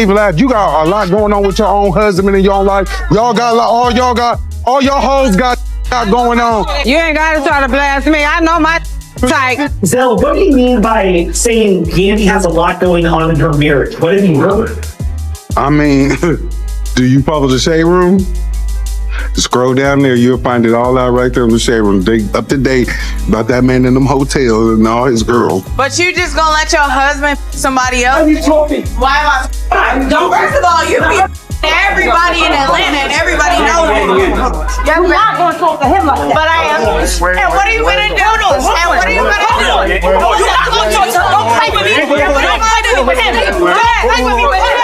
You got a lot going on with your own husband and your own life. Y'all got a lot, all your hoes got going on. You ain't gotta try to blast me. I know my type. Zell, what do you mean by saying Yandy has a lot going on in her marriage? What did he mean? I mean, do you follow the shade room? Scroll down there, you'll find it all out right there in the shade room. They up to date about that man in them hotels and all his girls. But you just gonna let your husband somebody else? You told me. Why am I? Don't. First of all, you be everybody in Atlanta and everybody knows you. You're not gonna talk to him like that. But I am. And what are you gonna do? And what are you gonna do? You're not gonna talk. Don't play with me. Don't play with him. Don't play with me with him.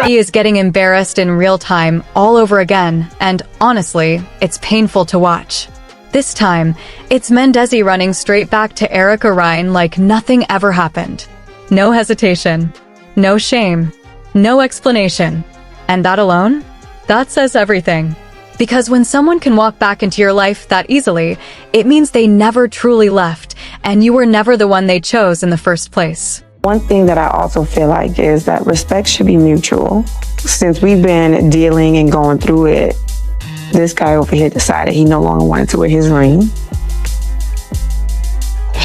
He is getting embarrassed in real time all over again, and honestly, it's painful to watch. This time, it's Mendeecees running straight back to Erica Racine like nothing ever happened. No hesitation, no shame, no explanation. And that alone? That says everything. Because when someone can walk back into your life that easily, it means they never truly left, and you were never the one they chose in the first place. One thing that I also feel like is that respect should be mutual. Since we've been dealing and going through it, this guy over here decided he no longer wanted to wear his ring.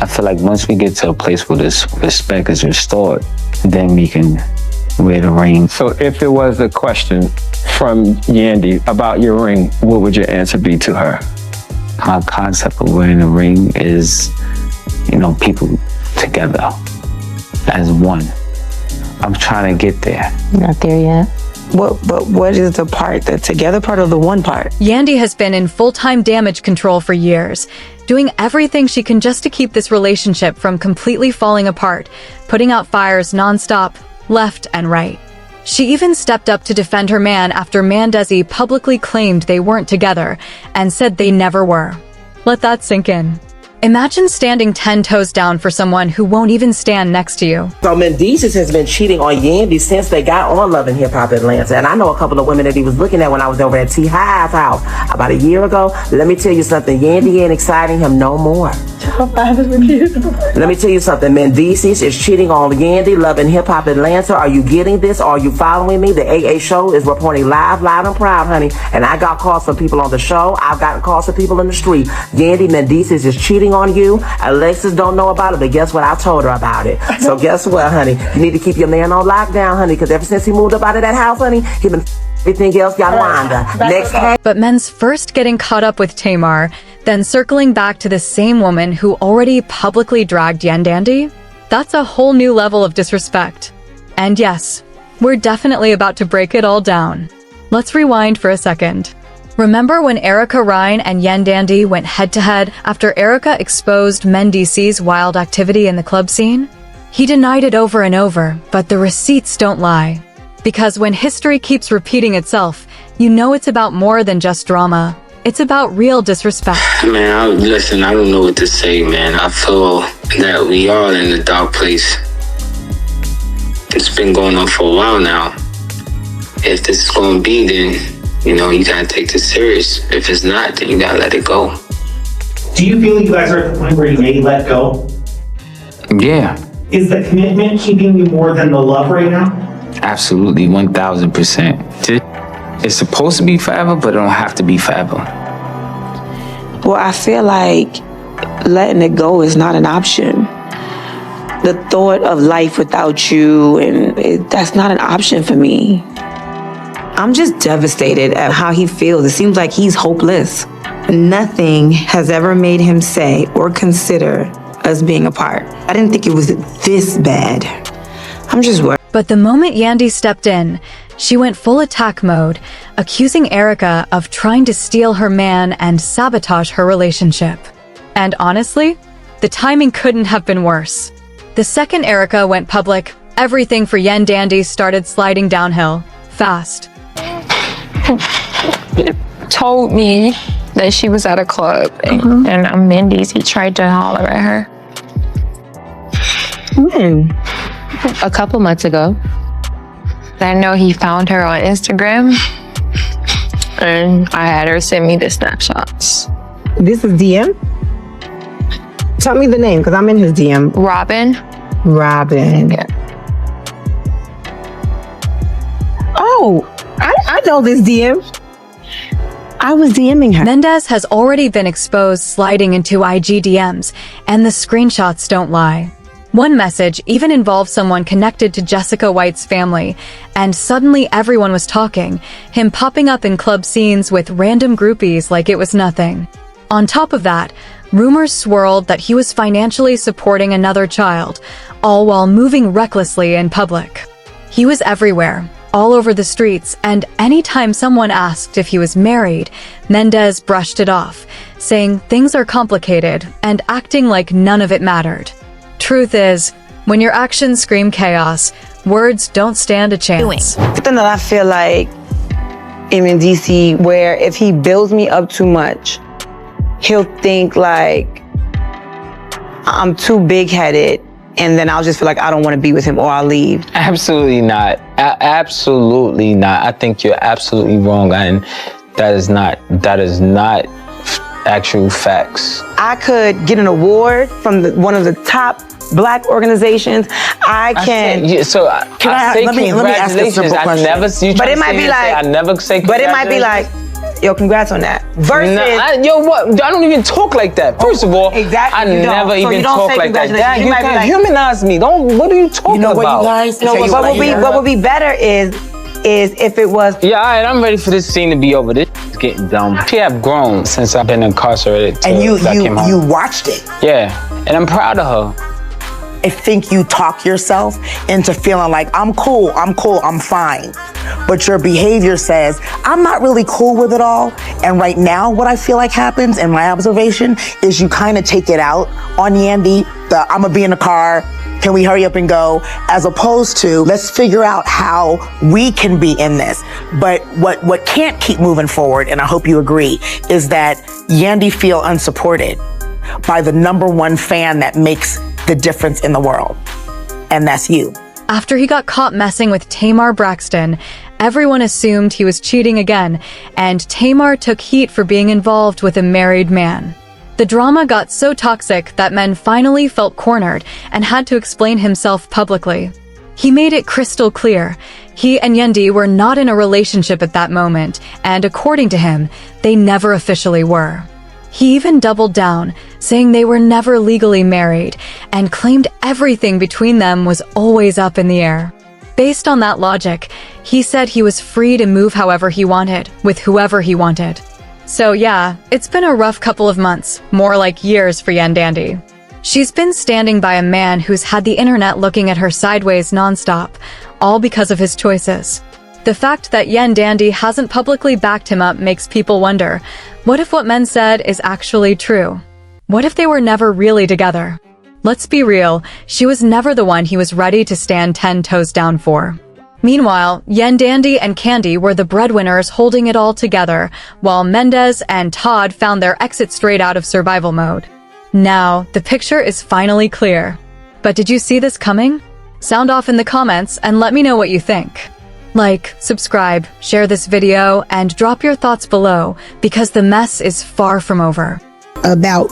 I feel like once we get to a place where this respect is restored, then we can wear the ring. So if it was a question from Yandy about your ring, what would your answer be to her? My concept of wearing a ring is, people together as one. I'm trying to get there. Not there yet. But what is the part, the together part or the one part? Yandy has been in full-time damage control for years, doing everything she can just to keep this relationship from completely falling apart, putting out fires nonstop, left and right. She even stepped up to defend her man after Mendeecees publicly claimed they weren't together and said they never were. Let that sink in. Imagine standing 10 toes down for someone who won't even stand next to you. So Mendeecees has been cheating on Yandy since they got on Love and Hip Hop Atlanta. And I know a couple of women that he was looking at when I was over at T-High's house about a year ago. Let me tell you something, Yandy ain't exciting him no more. Let me tell you something, Mendeecees is cheating on Yandy, Love and Hip Hop Atlanta. Are you getting this? Are you following me? The AA show is reporting live, loud and proud, honey. And I got calls from people on the show. I've gotten calls from people in the street. Yandy, Mendeecees is cheating on you. Alexis don't know about it, but guess what? I told her about it. So guess what, honey? You need to keep your man on lockdown, honey, because ever since he moved up out of that house, honey, he been everything else got Wanda. Next time. But men's first getting caught up with Tamar, then circling back to the same woman who already publicly dragged Yandy? That's a whole new level of disrespect. And yes, we're definitely about to break it all down. Let's rewind for a second. Remember when Erica Racine and Yandy went head-to-head after Erica exposed Mendeecees' wild activity in the club scene? He denied it over and over, but the receipts don't lie. Because when history keeps repeating itself, you know it's about more than just drama. It's about real disrespect. Man, listen, I don't know what to say, man. I feel that we are in a dark place. It's been going on for a while now. If this is going to be, then you gotta take this serious. If it's not, then you gotta let it go. Do you feel you guys are at the point where you may let go? Yeah, Is the commitment keeping you more than the love right now? absolutely, 1000%. It's supposed to be forever, but it don't have to be forever. Well, I feel like letting it go is not an option. The thought of life without you, that's not an option for me. I'm just devastated at how he feels. It seems like he's hopeless. Nothing has ever made him say or consider us being apart. I didn't think it was this bad. I'm just worried. But the moment Yandy stepped in, she went full attack mode, accusing Erica of trying to steal her man and sabotage her relationship. And honestly, the timing couldn't have been worse. The second Erica went public, everything for Yandy started sliding downhill, fast. Told me that she was at a club and Mendeecees tried to holler at her. A couple months ago. I know he found her on Instagram and I had her send me the snapshots. This is DM? Tell me the name, because I'm in his DM. Robin. Robin. Yeah. No, I know this DM. I was DMing her. Mendeecees has already been exposed sliding into IG DMs, and the screenshots don't lie. One message even involved someone connected to Jessica White's family, and suddenly everyone was talking, him popping up in club scenes with random groupies like it was nothing. On top of that, rumors swirled that he was financially supporting another child, all while moving recklessly in public. He was everywhere, all over the streets, and anytime someone asked if he was married, Mendeecees brushed it off, saying things are complicated and acting like none of it mattered. Truth is, when your actions scream chaos, words don't stand a chance. Something that I feel like in Mendeecees, where if he builds me up too much, he'll think like I'm too big-headed, and then I'll just feel like I don't want to be with him or I'll leave. Absolutely not. Absolutely not. I think you're absolutely wrong, and that is not actual facts. I could get an award from one of the top Black organizations. I can. Let me ask a simple question. But it might be like, I never say. But it might be like, yo, congrats on that. Versus, what? I don't even talk like that. First of all, exactly. I never even talk like that. Dad, you can humanize me. What are you talking about? What would be better is if it was. Yeah, all right. I'm ready for this scene to be over. This is getting dumb. She have grown since I've been incarcerated. And you watched it. Yeah, and I'm proud of her. I think you talk yourself into feeling like I'm cool, I'm fine. But your behavior says, I'm not really cool with it all. And right now, what I feel like happens in my observation is you kind of take it out on Yandy, I'm gonna be in the car, can we hurry up and go? As opposed to, let's figure out how we can be in this. But what can't keep moving forward, and I hope you agree, is that Yandy feel unsupported by the #1 fan that makes the difference in the world. And that's you. After he got caught messing with Tamar Braxton, everyone assumed he was cheating again, and Tamar took heat for being involved with a married man. The drama got so toxic that Men finally felt cornered and had to explain himself publicly. He made it crystal clear. He and Yandy were not in a relationship at that moment, and according to him, they never officially were. He even doubled down, saying they were never legally married, and claimed everything between them was always up in the air. Based on that logic, he said he was free to move however he wanted, with whoever he wanted. So yeah, it's been a rough couple of months, more like years for Yandy. She's been standing by a man who's had the internet looking at her sideways nonstop, all because of his choices. The fact that Yandy hasn't publicly backed him up makes people wonder, what if what Men said is actually true? What if they were never really together? Let's be real, she was never the one he was ready to stand 10 toes down for. Meanwhile, Yandy and Candy were the breadwinners holding it all together, while Mendeecees and Todd found their exit straight out of survival mode. Now, the picture is finally clear. But did you see this coming? Sound off in the comments and let me know what you think. Like, subscribe, share this video, and drop your thoughts below, because the mess is far from over. About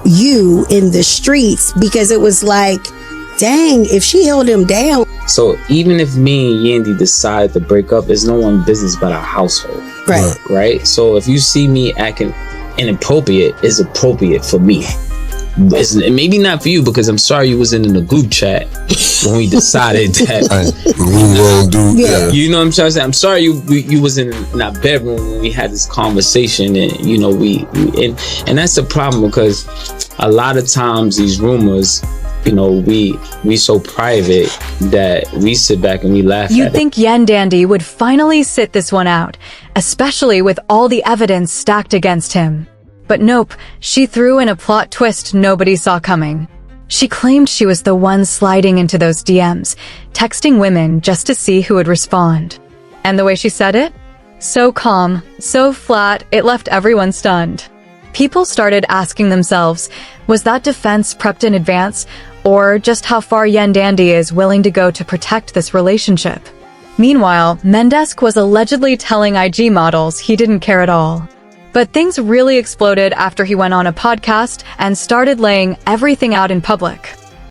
you in the streets, because it was like, dang, if she held him down. So even if me and Yandy decide to break up, it's no one's business but our household. Right? So if you see me acting inappropriate, it's appropriate for me. It's maybe not for you, because I'm sorry you wasn't in the group chat when we decided that you know what I'm trying to say. I'm sorry you wasn't in our bedroom when we had this conversation, and you know and that's the problem, because a lot of times these rumors, you know, we so private that we sit back and we laugh at it. You'd think Yandy would finally sit this one out, especially with all the evidence stacked against him. But nope, she threw in a plot twist nobody saw coming. She claimed she was the one sliding into those DMs, texting women just to see who would respond. And the way she said it? So calm, so flat, it left everyone stunned. People started asking themselves, was that defense prepped in advance, or just how far Yandy is willing to go to protect this relationship? Meanwhile, Mendeecees was allegedly telling IG models he didn't care at all. But things really exploded after he went on a podcast and started laying everything out in public.